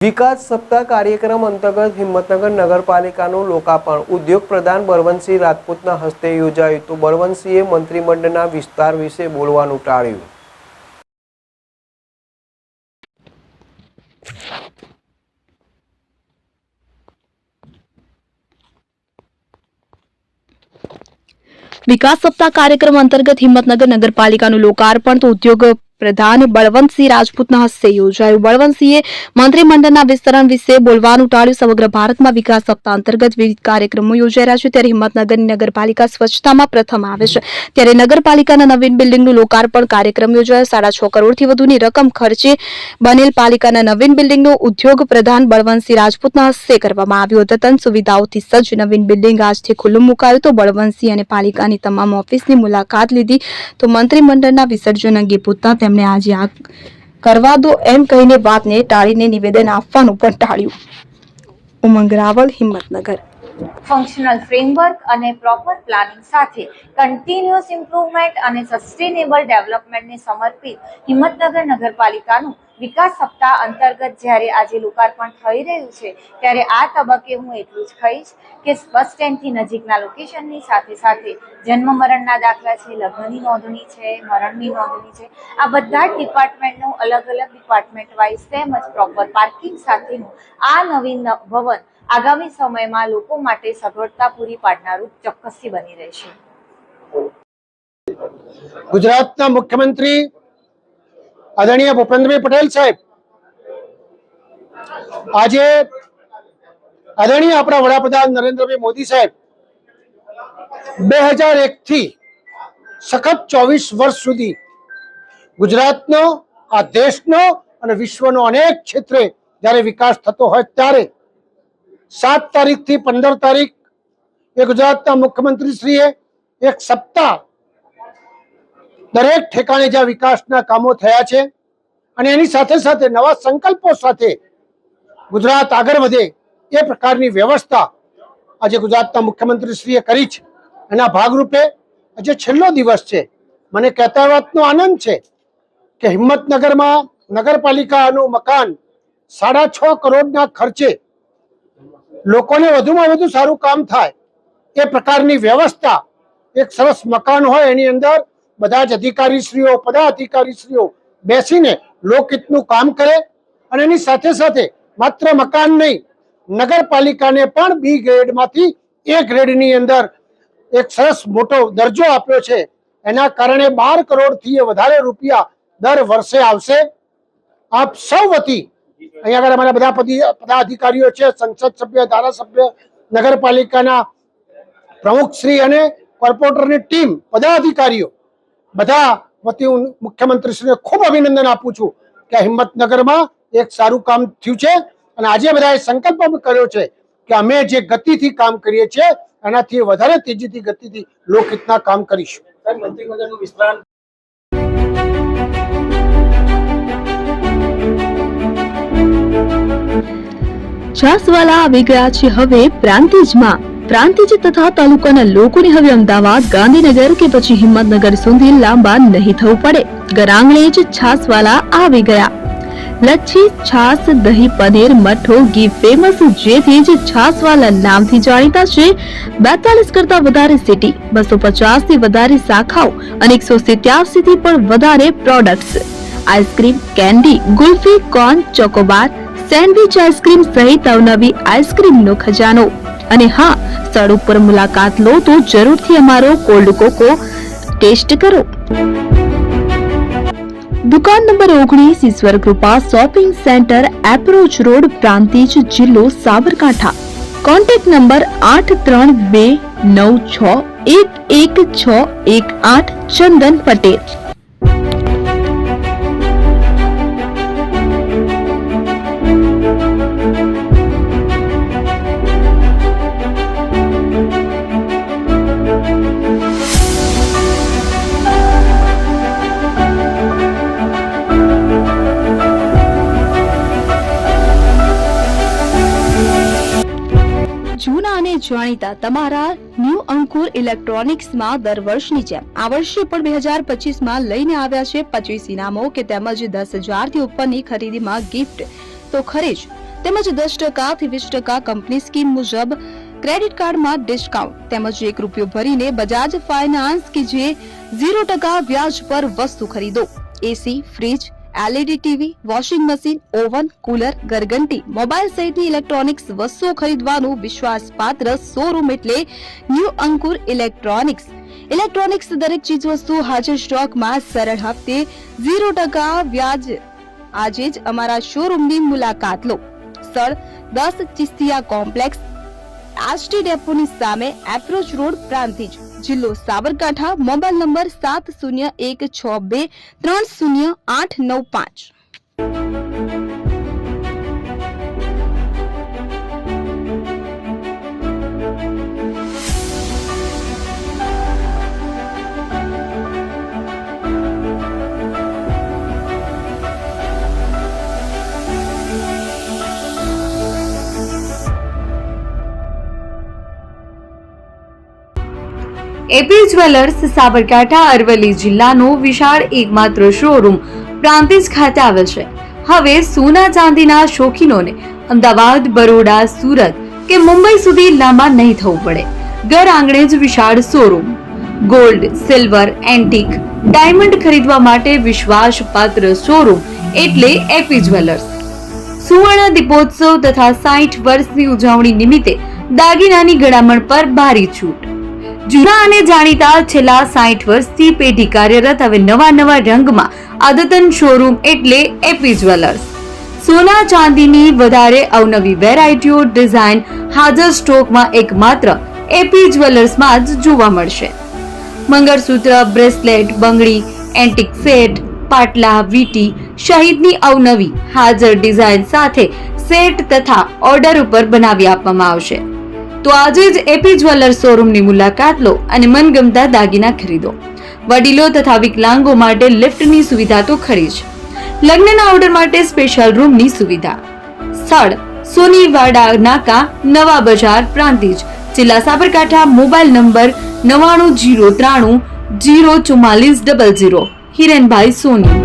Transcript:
વિકાસ સપ્તાહ કાર્યક્રમ અંતર્ગત હિંમતનગર નગરપાલિકાનું લોકાર્પણ ઉદ્યોગ પ્રધાન બળવંતસિંહ રાજપૂતના હસ્તે યોજાયું તો બળવંતસિંહે મંત્રીમંડળના વિસ્તાર વિશે બોલવાનું ટાળ્યું। विकास सप्ताह कार्यक्रम अंतर्गत हिम्मतनगर नगरपालिकाનું लोकार्पण तो उद्योग प्रधान बळवंतसिंह રાજપૂતના હસ્તે યોજાયું। બળવંતસિંહે મંત્રીમંડળના વિસ્તરણ વિશે બોલવાનું ટાળ્યું। સમગ્ર ભારતમાં વિકાસ સપ્તાહ અંતર્ગત વિવિધ કાર્યક્રમો યોજાઈ રહ્યા છે, ત્યારે હિંમતનગરની નગરપાલિકા સ્વચ્છતામાં પ્રથમ આવે છે, ત્યારે નગરપાલિકાના નવીન બિલ્ડિંગનું લોકાર્પણ કાર્યક્રમ યોજાયો। 6.5 કરોડથી વધુની રકમ ખર્ચે બનેલ પાલિકાના નવીન બિલ્ડિંગનું ઉદ્યોગ પ્રધાન બળવંતસિંહ રાજપૂતના હસ્તે કરવામાં આવ્યું। અદ્યતન સુવિધાઓથી સજ્જ નવીન બિલ્ડિંગ આજથી ખુલ્લું મુકાયું તો બળવંતસિંહ અને પાલિકાની તમામ ઓફિસની મુલાકાત લીધી તો મંત્રીમંડળના વિસર્જન અંગે પૂછતા તેમણે આજે આ કરવા દો એમ કહીને વાતને ટાળીને નિવેદન આપવાનું પણ ટાળ્યું। ઉમંગ રાવલ, હિંમતનગર। ફંક્શનલ ફ્રેમવર્ક અને પ્રોપર પ્લાનિંગ સાથે કન્ટિન્યુઅસ ઇમ્પ્રુવમેન્ટ અને સસ્ટેનેબલ ડેવલપમેન્ટને સમર્પિત હિંમતનગર નગરપાલિકાનું વિકાસ સપ્તાહ અંતર્ગત જ્યારે આજે લોકાર્પણ થઈ રહ્યું છે, ત્યારે આ તબક્કે હું એટલું જ કહીશ કે બસ સ્ટેન્ડથી નજીકના લોકેશનની સાથે સાથે જન્મ મરણના દાખલા છે, લગ્નની નોંધણી છે, મરણની નોંધણી છે, આ બધા જ ડિપાર્ટમેન્ટનું અલગ અલગ ડિપાર્ટમેન્ટ વાઇઝ તેમજ પ્રોપર પાર્કિંગ સાથેનું આ નવીન ભવન આગામી સમયમાં લોકો માટે સગવડતા પૂરી પાડનારું ચોક્કસથી બની રહેશે। ગુજરાતના મુખ્યમંત્રી આદરણીય ભૂપેન્દ્રભાઈ પટેલ સાહેબ આજે આદરણીય આપણા વડાપ્રધાન નરેન્દ્રભાઈ મોદી સાહેબ 2001 થી સખત 24 વર્ષ સુધી ગુજરાતનો, આ દેશનો અને વિશ્વનો અનેક ક્ષેત્રે જ્યારે વિકાસ થતો હોય ત્યારે 7 તારીખથી 15 તારીખ એ ગુજરાતના મુખ્યમંત્રીશ્રીએ એક સપ્તાહ દરેક ઠેકાણે જ્યાં વિકાસના કામો થયા છે અને એની સાથે સાથે નવા સંકલ્પો સાથે ગુજરાત આગળ વધે એ પ્રકારની વ્યવસ્થા આજે ગુજરાતના મુખ્યમંત્રીશ્રીએ કરી છે। એના ભાગરૂપે આજે છેલ્લો દિવસ છે। મને કહેતા વાતનો આનંદ છે કે હિંમતનગરમાં નગરપાલિકાનું મકાન 6.5 કરોડના ખર્ચે લોકોને વધુમાં વધુ સારું કામ થાય એ પ્રકારની વ્યવસ્થા, એક સરસ મકાન હોય એની અંદર બધા જ અધિકારીશ્રીઓ, પદાધિકારીશ્રીઓ બેસીને લોકહિતનું કામ કરે અને એની સાથે સાથે માત્ર મકાન નહીં, નગરપાલિકાને પણ બી ગ્રેડમાંથી એ ગ્રેડની અંદર એક સરસ મોટો દરજ્જો આપ્યો છે। એના કારણે 12 કરોડથી વધારે રૂપિયા દર વર્ષે આવશે। આપ સૌ વતી અહીંયા આગળ અમારા બધા પદાધિકારીઓ છે, સંસદ સભ્ય, ધારાસભ્ય, નગરપાલિકાના પ્રમુખશ્રી અને કોર્પોરેટરની ટીમ, પદાધિકારીઓ બધા વતી હું મુખ્યમંત્રીશ્રીને ખૂબ અભિનંદન આપું છું કે હિંમતનગરમાં એક સારું કામ થયું છે અને આજે બધાએ સંકલ્પ પણ કર્યો છે કે અમે જે ગતિથી કામ કરીએ છીએ એનાથી વધારે તેજીથી ગતિથી લોકહિતના કામ કરીશું। મંત્રીમંડળનું વિસ્તરણ છાસવાલા આવી ગયા છે હવે પ્રાંતિજમાં। પ્રાંતિજ તથા તાલુકાના લોકોને હવે અમદાવાદ, ગાંધીનગર કે પછી હિંમતનગર સુધી લાંબા નહીં થવું પડે। ઘર જ છાસવાલા આવી ગયા। લચ્છી, છાસ, દહીં, પનીર, મઠો, ઘી ફેમસ, જેથી જ છાસવાલા નામથી જાણીતા છે। 42 કરતા વધારે સિટી, 250 થી વધારે શાખાઓ અને 187 થી પણ વધારે products. Ice cream, candy, kulfi, corn, Chocobar, sandwich ice cream સહિત અવનવી આઈસ્ક્રીમનો ખજાનો। અને હા, સ્થળ ઉપર મુલાકાત લો તો જરૂરથી અમારો કોલ્ડ કોકો ટેસ્ટ કરો। દુકાન number 19, Ishwar Krupa shopping center, approach road, Prantij, જિલ્લો સાબરકાંઠા। Contact number 8326116618 Chandan Patel. જૂના અને જાણીતા તમારા ન્યૂ અંકુર ઇલેક્ટ્રોનિક્સમાં દર વર્ષની જેમ આ વર્ષે પણ 2025માં લઈને આવ્યા છે 25 ઇનામો કે તેમજ 10,000 થી ઉપરની ખરીદીમાં ગિફ્ટ। તો ખરે જ તેમજ 10% થી 20% કંપની સ્કીમ મુજબ ક્રેડિટ કાર્ડમાં ડિસ્કાઉન્ટ તેમજ ₹1 ભરીને બજાજ ફાઇનાન્સ કે જે 0% વ્યાજ પર વસ્તુ ખરીદો. AC, fridge, LED TV, washing machine, oven, cooler, ગરગંટી, મોબાઈલ સહિતની ઇલેક્ટ્રોનિક્સ વસ્તુઓ ખરીદવાનું વિશ્વાસપાત્ર શોરૂમ એટલે ન્યૂ અંકુર ઇલેક્ટ્રોનિક્સ. ઇલેક્ટ્રોનિક્સ દરેક ચીજ વસ્તુ હાજર સ્ટોકમાં સરળ હપ્તે 0% વ્યાજ. આજે જ અમારા શોરૂમની મુલાકાત લો. સ્થળ 10 ચિસ્તિયા કોમ્પ્લેક્સ, આરટી ડેપોની સામે, એપ્રોચ રોડ, પ્રાંતિજ, જિલ્લો Sabarkantha. Mobile number 7016230895. AP jewellers Sabarkantha Aravalli જિલ્લાનો વિશાળ એકમાત્ર શોરૂમ પ્રાંતિજ ખાતે આવેલ છે. હવે સોના ચાંદીના શોખીનોને અમદાવાદ, બરોડા, સુરત કે મુંબઈ સુધી લાંબા નહીં થવું પડે. ઘર આંગણે જ વિશાળ showroom. Gold, silver, antique, diamond ખરીદવા માટે વિશ્વાસપાત્ર શોરૂમ એટલે એપી જ્વેલર્સ. સુવર્ણ દીપોત્સવ તથા 60 વર્ષની ઉજવણી નિમિત્તે દાગીનાની ગળામણ પર ભારી છૂટ. જૂના અને જાણીતા છેલ્લા 60 વર્ષથી પેઢી કાર્યરત હવે નવા રંગમાં અદ્યતન શોરૂમ એટલે એપી જ્વેલર્સ. સોના ચાંદીની વધારે અવનવી વેરાયટીઓ, ડિઝાઇન હાજર સ્ટોકમાં એકમાત્ર એપી જ્વેલર્સમાં જ જોવા મળશે. મંગળસૂત્ર, બ્રેસલેટ, બંગડી, એન્ટિક સેટ, પાટલા, વીટી સહિતની અવનવી હાજર ડિઝાઇન સાથે સેટ તથા ઓર્ડર ઉપર બનાવી આપવામાં આવશે. તો આજે જ એપી જ્વેલર્સ શોરૂમની મુલાકાત લો અને મનગમતા દાગીના ખરીદો. વડીલો તથા વિકલાંગો માટે લિફ્ટની સુવિધા તો ખરી જ. લગ્નના ઓર્ડર માટે સ્પેશિયલ રૂમની સુવિધા. સ્થળ સોનીવાડા નાકા, નવા બજાર, પ્રાંતિજ, જિલ્લા સાબરકાંઠા. Mobile number 9903004400. હિરેનભાઈ સોની.